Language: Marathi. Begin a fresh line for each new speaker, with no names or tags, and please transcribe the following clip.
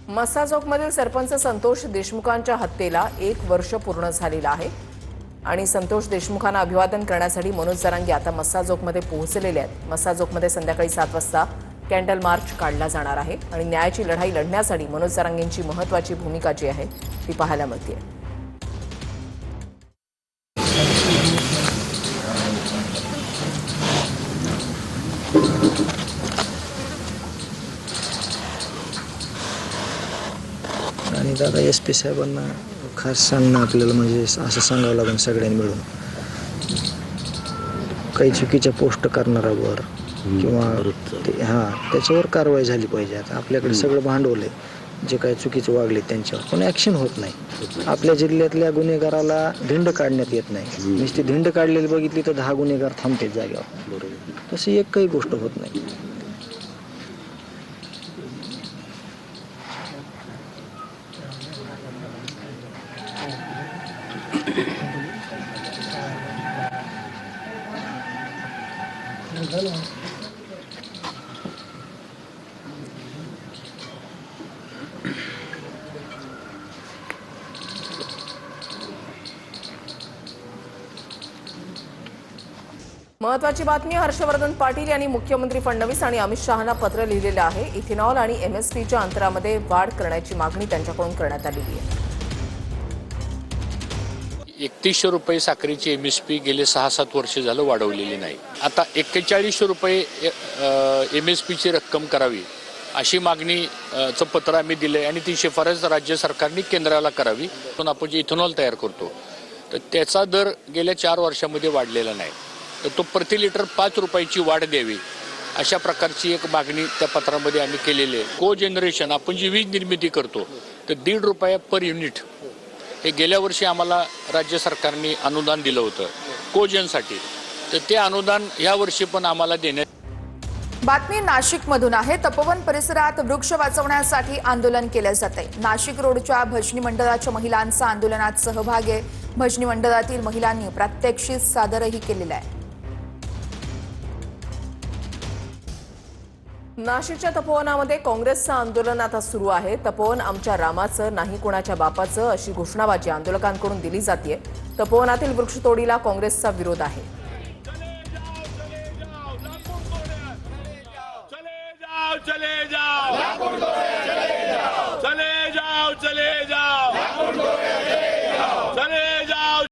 मस्साजोगमधील सरपंच संतोष देशमुखांच्या हत्येला 1 वर्ष पूर्ण झालेलं आहे आणि संतोष देशमुखांना अभिवादन करण्यासाठी मनोज जरांगे आता मस्साजोगमध्ये पोहोचलेले आहेत। मस्साजोगमध्ये संध्याकाळी 7 वाजता कॅन्डल मार्च काढला जाणार आहे आणि न्यायाची लढाई लढण्यासाठी मनोज जरांगेंची महत्त्वाची भूमिका जी आहे ती पाहायला मिळते।
आणि दादा SP साहेबांना खास सांगणं आपल्याला म्हणजे असं सांगावं लागेल सगळ्यांनी मिळून काही चुकीच्या पोस्ट करणाऱ्यावर किंवा त्याच्यावर कारवाई झाली पाहिजे। आता आपल्याकडे सगळं भांडवल आहे, जे काही चुकीचे वागले त्यांच्यावर पण ॲक्शन होत नाही। आपल्या जिल्ह्यातल्या गुन्हेगाराला धिंड काढण्यात येत नाही। नुसती धिंड काढलेली बघितली तर 10 गुन्हेगार थांबतात जागेवर, तशी एक काही गोष्ट होत नाही।
महत्त्वाची बातमी, हर्षवर्धन पाटील यांनी मुख्यमंत्री फडणवीस आणि अमित शहांना पत्र लिहिलेलं आहे। इथेनॉल आणि MSPच्या अंतरामध्ये वाढ करण्याची मागणी त्यांच्याकडून करण्यात आलेली आहे।
3100 रुपये साखरेची MSP गेले 6-7 वर्ष झालं वाढवलेली नाही। आता 4100 रुपये MSPची रक्कम करावी अशी मागणी चं पत्र आम्ही दिले आणि ती शिफारस राज्य सरकारने केंद्राला करावी। पण आपण जे इथेनॉल तयार करतो तर त्याचा दर गेल्या 4 वर्षामध्ये वाढलेला नाही, तर तो प्रति लिटर 5 रुपयाची वाढ द्यावी अशा प्रकारची एक मागणी त्या पत्रामध्ये आम्ही केलेली आहे। को जनरेशन आपण जी वीज निर्मिती करतो तर 1.5 रुपये पर युनिट हे गेल्या वर्षी आम्हाला राज्य सरकारने अनुदान दिलं होतं कोजनसाठी, तर ते अनुदान या वर्षी पण आम्हाला देण्यात।
बातमी नाशिकमधून आहे। तपोवन परिसरात वृक्ष वाचवण्यासाठी आंदोलन केले जाते। नाशिक रोडच्या भजनी मंडळाच्या महिलांचा आंदोलनात सहभाग आहे। भजनी मंडळातील महिलांनी प्रात्यक्षिक सादरही केलेलं आहे।
नाशिकच्या तपोवनामध्ये काँग्रेसचं आंदोलन आता सुरू आहे। तपोवन आमच्या रामाचं नाही कोणाच्या बापाचं अशी घोषणाबाजी आंदोलकांकडून दिली जाते। तपोवनातील वृक्षतोडीला काँग्रेसचा विरोध आहे।